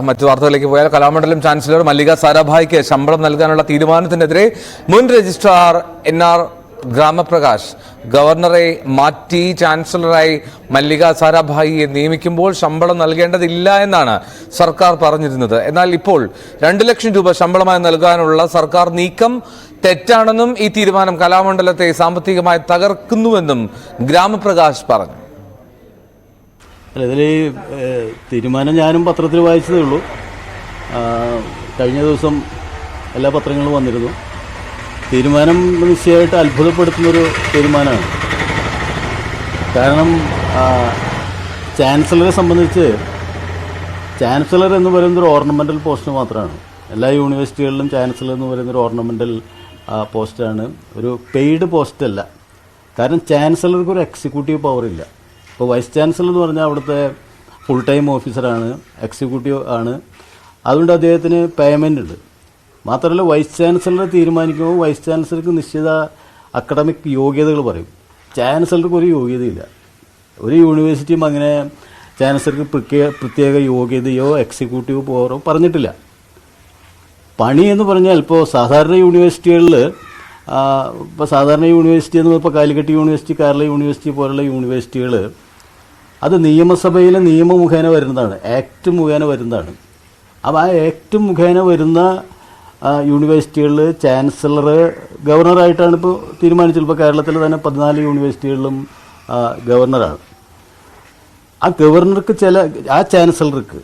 മറ്റു വാർത്തകളിലേക്ക് പോയാൽ കലാമണ്ഡലം ചാൻസലർ മല്ലിക സാരാഭായിക്ക് ശമ്പളം നൽകാനുള്ള തീരുമാനത്തിനെതിരെ മുൻ രജിസ്ട്രാർ NR ഗ്രാമപ്രകാശ് ഗവർണറെ മാറ്റി ചാൻസലറായി മല്ലിക സാരാഭായിയെ നിയമിക്കുമ്പോൾ ശമ്പളം നൽകേണ്ടതില്ല എന്നാണ് സർക്കാർ പറഞ്ഞിരുന്നത്. എന്നാൽ ഇപ്പോൾ 2 ലക്ഷം രൂപ ശമ്പളമായി നൽകാനുള്ള സർക്കാർ നീക്കം തെറ്റാണെന്നും ഈ തീരുമാനം കലാമണ്ഡലത്തെ സാമ്പത്തികമായി തകർക്കുന്നുവെന്നും ഗ്രാമപ്രകാശ് പറഞ്ഞു. ഇതിൽ തീരുമാനം ഞാനും പത്രത്തിൽ വായിച്ചതേ ഉള്ളൂ. കഴിഞ്ഞ ദിവസം എല്ലാ പത്രങ്ങളും വന്നിരുന്നു. തീരുമാനം നിശ്ചയമായിട്ട് അത്ഭുതപ്പെടുത്തുന്നൊരു തീരുമാനമാണ്. കാരണം ചാൻസലറെ സംബന്ധിച്ച് ചാൻസലർ എന്ന് പറയുന്നൊരു ഓർണമെൻ്റൽ പോസ്റ്റ് മാത്രമാണ്. എല്ലാ യൂണിവേഴ്സിറ്റികളിലും ചാൻസലർ എന്ന് പറയുന്നൊരു ഓർണമെൻ്റൽ പോസ്റ്റാണ്, ഒരു പെയ്ഡ് പോസ്റ്റല്ല. കാരണം ചാൻസലർക്ക് ഒരു എക്സിക്യൂട്ടീവ് പവറില്ല. ഇപ്പോൾ വൈസ് ചാൻസലർ എന്ന് പറഞ്ഞാൽ അവിടുത്തെ ഫുൾ ടൈം ഓഫീസറാണ്, എക്സിക്യൂട്ടീവ് ആണ്. അതുകൊണ്ട് അദ്ദേഹത്തിന് പേയ്മെൻ്റ് ഉണ്ട്. മാത്രമല്ല വൈസ് ചാൻസലർ തീരുമാനിക്കുമ്പോൾ വൈസ് ചാൻസലർക്ക് നിശ്ചിത അക്കാഡമിക് യോഗ്യതകൾ പറയും. ചാൻസലർക്ക് ഒരു യോഗ്യതയില്ല. ഒരു യൂണിവേഴ്സിറ്റിയും അങ്ങനെ ചാൻസലർക്ക് പ്രത്യേക യോഗ്യതയോ എക്സിക്യൂട്ടീവ് പവറോ പറഞ്ഞിട്ടില്ല. പണി എന്ന് പറഞ്ഞാൽ ഇപ്പോൾ സാധാരണ യൂണിവേഴ്സിറ്റികളിൽ സാധാരണ യൂണിവേഴ്സിറ്റി എന്ന് ഇപ്പോൾ കാലിക്കറ്റ് യൂണിവേഴ്സിറ്റി, കേരള യൂണിവേഴ്സിറ്റി പോലുള്ള യൂണിവേഴ്സിറ്റികൾ അത് നിയമസഭയിലെ നിയമമുഖേന വരുന്നതാണ്, ആക്ട് മുഖേന വരുന്നതാണ്. അപ്പോൾ ആ ആക്ട് മുഖേന വരുന്ന യൂണിവേഴ്സിറ്റികളിൽ ചാൻസലർ ഗവർണറായിട്ടാണ് ഇപ്പോൾ തീരുമാനിച്ചത്. ഇപ്പോൾ കേരളത്തിൽ തന്നെ 14 യൂണിവേഴ്സിറ്റികളിലും ഗവർണറാണ്. ആ ഗവർണർക്ക് ആ ചാൻസലർക്ക്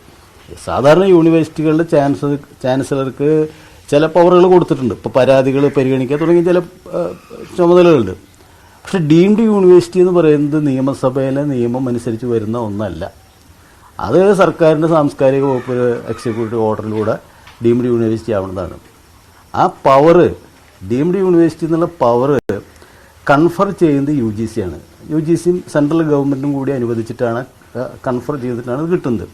സാധാരണ യൂണിവേഴ്സിറ്റികളിൽ ചാൻസലർക്ക് ചില പവറുകൾ കൊടുത്തിട്ടുണ്ട്. ഇപ്പോൾ പരാതികൾ പരിഗണിക്കുക തുടങ്ങിയ ചില ചുമതലകളുണ്ട്. പക്ഷെ ഡീംഡ് യൂണിവേഴ്സിറ്റി എന്ന് പറയുന്നത് നിയമസഭയിലെ നിയമം അനുസരിച്ച് വരുന്ന ഒന്നല്ല. അത് സർക്കാരിൻ്റെ സാംസ്കാരിക വകുപ്പ് എക്സിക്യൂട്ടീവ് ഓർഡറിലൂടെ ഡീംഡ് യൂണിവേഴ്സിറ്റി ആവുന്നതാണ്. ആ പവറ്, ഡീംഡ് യൂണിവേഴ്സിറ്റി എന്നുള്ള പവറ് കൺഫർ ചെയ്യുന്നത് UGC ആണ്. UGCയും സെൻട്രൽ ഗവൺമെൻറ്റും കൂടി അനുവദിച്ചിട്ടാണ് കൺഫർ ചെയ്തിട്ടാണ് ഇത് കിട്ടുന്നത്.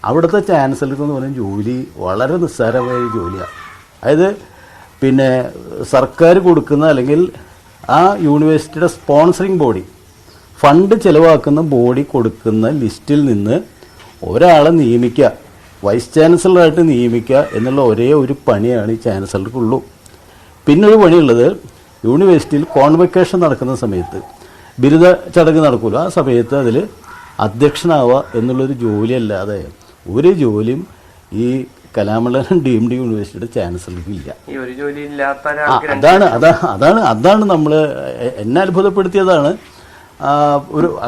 അവിടുത്തെ ചാൻസലർക്ക് എന്ന് പറയുന്ന ജോലി വളരെ നിസ്സാരമായ ജോലിയാണ്. അതായത് പിന്നെ സർക്കാർ കൊടുക്കുന്ന അല്ലെങ്കിൽ ആ യൂണിവേഴ്സിറ്റിയുടെ സ്പോൺസറിങ് ബോഡി, ഫണ്ട് ചിലവാക്കുന്ന ബോഡി കൊടുക്കുന്ന ലിസ്റ്റിൽ നിന്ന് ഒരാളെ നിയമിക്കുക, വൈസ് ചാൻസലറായിട്ട് നിയമിക്കുക എന്നുള്ള ഒരേ ഒരു പണിയാണ് ഈ ചാൻസലർക്കുള്ളൂ. പിന്നൊരു പണിയുള്ളത് യൂണിവേഴ്സിറ്റിയിൽ കോൺവെക്കേഷൻ നടക്കുന്ന സമയത്ത് ബിരുദ ചടങ്ങ് നടക്കുമല്ലോ, ആ സമയത്ത് അതിൽ അധ്യക്ഷനാവുക എന്നുള്ളൊരു ജോലിയല്ലാതെ ഒരു ജോലിയും ഈ കലാമണ്ഡലം ഡീംഡ് യൂണിവേഴ്സിറ്റിയുടെ ചാൻസലർക്ക് ഇല്ല. അതാണ് നമ്മൾ എന്നെ അത്ഭുതപ്പെടുത്തിയതാണ്.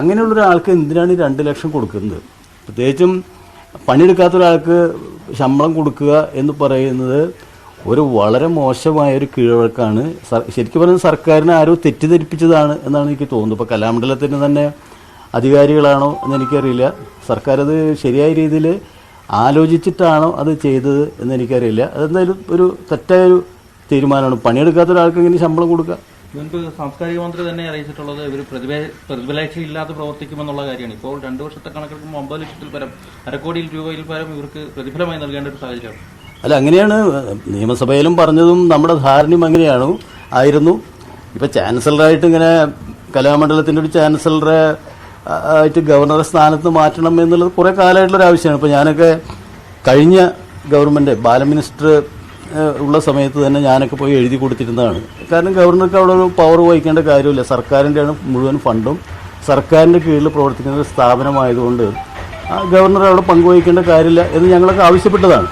അങ്ങനെയുള്ള ഒരാൾക്ക് എന്തിനാണ് ഈ 2 ലക്ഷം കൊടുക്കുന്നത്? പ്രത്യേകിച്ചും പണിയെടുക്കാത്ത ഒരാൾക്ക് ശമ്പളം കൊടുക്കുക എന്ന് പറയുന്നത് ഒരു വളരെ മോശമായൊരു കീഴ്വഴക്കാണ്. ശരിക്കും പറഞ്ഞാൽ സർക്കാരിനെ ആരോ തെറ്റിദ്ധരിപ്പിച്ചതാണ് എന്നാണ് എനിക്ക് തോന്നുന്നത്. ഇപ്പോൾ കലാമണ്ഡലത്തിന് തന്നെ അധികാരികളാണോ എന്നെനിക്കറിയില്ല. സർക്കാർ അത് ശരിയായ രീതിയിൽ ആലോചിച്ചിട്ടാണോ അത് ചെയ്തത് എന്നെനിക്കറിയില്ല. അതെന്തായാലും ഒരു തെറ്റായൊരു തീരുമാനമാണ്. പണിയെടുക്കാത്ത ഒരാൾക്ക് ഇങ്ങനെ ശമ്പളം കൊടുക്കുക. മുൻപ് സാംസ്കാരിക മന്ത്രി തന്നെ അറിയിച്ചിട്ടുള്ളത് ഇവർ പ്രതിഫലേച്ഛയില്ലാതെ പ്രവർത്തിക്കുമെന്നുള്ള കാര്യമാണ്. ഇപ്പോൾ 2 വർഷത്തെ കണക്കെടുക്കുമ്പോൾ 50 ലക്ഷത്തിൽ പരം, അര കോടി രൂപയിൽ പരം ഇവർക്ക് പ്രതിഫലമായി നൽകേണ്ട ഒരു സാഹചര്യമാണ്. അല്ല, അങ്ങനെയാണ് നിയമസഭയിലും പറഞ്ഞതും നമ്മുടെ ധാരണയും അങ്ങനെയാണ് ആയിരുന്നു. ഇപ്പം ചാൻസലറായിട്ട് ഇങ്ങനെ കലാമണ്ഡലത്തിൻ്റെ ഒരു ചാൻസലറെ ആയിട്ട് ഗവർണറെ സ്ഥാനത്ത് മാറ്റണം എന്നുള്ളത് കുറേ കാലമായിട്ടുള്ളൊരു ആവശ്യമാണ്. ഇപ്പോൾ ഞാനൊക്കെ കഴിഞ്ഞ ഗവൺമെൻറ് ബാലൻ മിനിസ്റ്റർ ഉള്ള സമയത്ത് തന്നെ ഞാനൊക്കെ പോയി എഴുതി കൊടുത്തിരുന്നതാണ്. കാരണം ഗവർണർക്ക് അവിടെ ഒരു പവർ വഹിക്കേണ്ട കാര്യമില്ല. സർക്കാരിൻ്റെയാണ് മുഴുവൻ ഫണ്ടും, സർക്കാരിൻ്റെ കീഴിൽ പ്രവർത്തിക്കുന്ന ഒരു സ്ഥാപനമായതുകൊണ്ട് ഗവർണർ അവിടെ പങ്കുവഹിക്കേണ്ട കാര്യമില്ല എന്ന് ഞങ്ങളൊക്കെ ആവശ്യപ്പെട്ടതാണ്.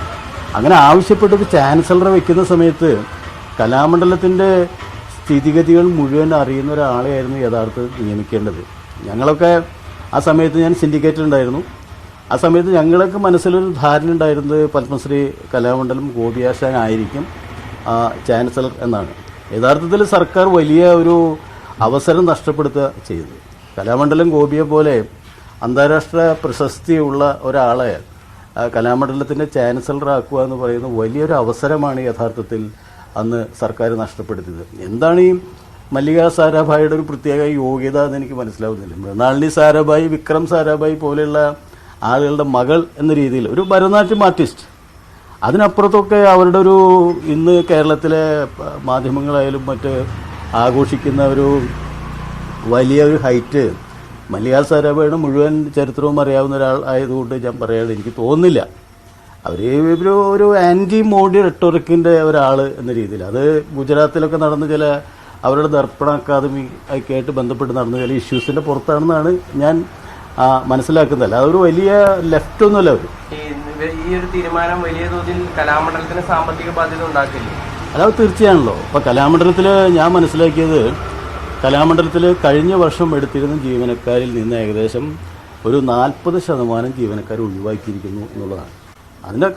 അങ്ങനെ ആവശ്യപ്പെട്ടത് ചാൻസലറെ വെക്കുന്ന സമയത്ത് കലാമണ്ഡലത്തിൻ്റെ സ്ഥിതിഗതികൾ മുഴുവൻ അറിയുന്ന ഒരാളെയായിരുന്നു യഥാർത്ഥത്തിൽ നിയമിക്കേണ്ടത്. ഞങ്ങളൊക്കെ ആ സമയത്ത് ഞാൻ സിൻഡിക്കേറ്റിലുണ്ടായിരുന്നു. ആ സമയത്ത് ഞങ്ങൾക്ക് മനസ്സിലൊരു ധാരണ ഉണ്ടായിരുന്നത് പത്മശ്രീ കലാമണ്ഡലം ഗോപിയാശാൻ ആയിരിക്കും ചാൻസലർ എന്നാണ്. യഥാർത്ഥത്തിൽ സർക്കാർ വലിയ ഒരു അവസരം നഷ്ടപ്പെടുത്തുക ചെയ്തത്. കലാമണ്ഡലം ഗോപിയെ പോലെ അന്താരാഷ്ട്ര പ്രശസ്തിയുള്ള ഒരാളെ കലാമണ്ഡലത്തിൻ്റെ ചാൻസലറാക്കുക എന്ന് പറയുന്ന വലിയൊരു അവസരമാണ് യഥാർത്ഥത്തിൽ അന്ന് സർക്കാർ നഷ്ടപ്പെടുത്തിയത്. എന്താണ് ഈ മല്ലിക സാരാഭായിയുടെ ഒരു പ്രത്യേക യോഗ്യത എന്ന് എനിക്ക് മനസ്സിലാവുന്നില്ല. മൃണാളിനി സാരാഭായി, വിക്രം സാരാഭായി പോലെയുള്ള ആളുകളുടെ മകൾ എന്ന രീതിയിൽ ഒരു ഭരതനാട്യം ആർട്ടിസ്റ്റ്, അതിനപ്പുറത്തൊക്കെ അവരുടെ ഒരു ഇന്ന് കേരളത്തിലെ മാധ്യമങ്ങളായാലും മറ്റ് ആഘോഷിക്കുന്ന ഒരു വലിയൊരു ഹൈറ്റ് മല്ലിക സാരാഭായിയുടെ മുഴുവൻ ചരിത്രവും അറിയാവുന്ന ഒരാൾ ആയതുകൊണ്ട് ഞാൻ പറയാതെ എനിക്ക് തോന്നുന്നില്ല. അവർ ഒരു ആൻറ്റി മോഡി റെട്ടോറിക്കിൻ്റെ ഒരാൾ എന്ന രീതിയിൽ അത് ഗുജറാത്തിലൊക്കെ നടന്ന ചില അവരുടെ ദർപ്പണ അക്കാദമി ഒക്കെ ആയിട്ട് ബന്ധപ്പെട്ട് നടന്ന ചില ഇഷ്യൂസിൻ്റെ പുറത്താണെന്നാണ് ഞാൻ മനസ്സിലാക്കുന്നതല്ല. അതൊരു വലിയ ലെഫ്റ്റ് ഒന്നുമല്ല അവർ. ഈ ഒരു തീരുമാനം വലിയ തോതിൽ കലാമണ്ഡലത്തിന് സാമ്പത്തിക ബാധ്യത ഉണ്ടാക്കില്ല. അല്ലാതെ തീർച്ചയാണല്ലോ. ഇപ്പോൾ കലാമണ്ഡലത്തിൽ ഞാൻ മനസ്സിലാക്കിയത് കലാമണ്ഡലത്തിൽ കഴിഞ്ഞ വർഷം എടുത്തിരുന്ന ജീവനക്കാരിൽ നിന്ന് ഏകദേശം ഒരു 40% ജീവനക്കാർ ഒഴിവാക്കിയിരിക്കുന്നു എന്നുള്ളതാണ്. അതിൻ്റെ